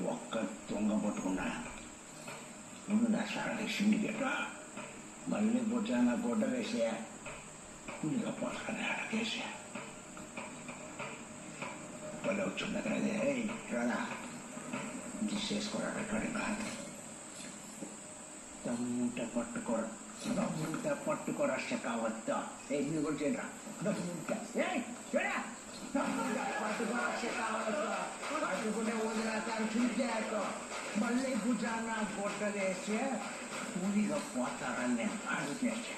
ఒక్క దొంగ పట్టుకున్నా ముందు సారది సిండికేట మళ్ళీ బుట్టాన గుడ్డ వేసే కూలిగా పోతానే అడగేసా వాళ్ళు వచ్చింది కదే రాదా తీసేసుకోరాడు కాదు తమ్ముంట పట్టుకోరా తమ్ముంట పట్టుకోరా కావద్దా నువ్వు కూడా చేయరా పట్టుకునే వదిలేస్తారు చూసాక మళ్ళీ భుజాన గొడ్డ వేసి కూలిగా పోతారని నేను అడిగేసా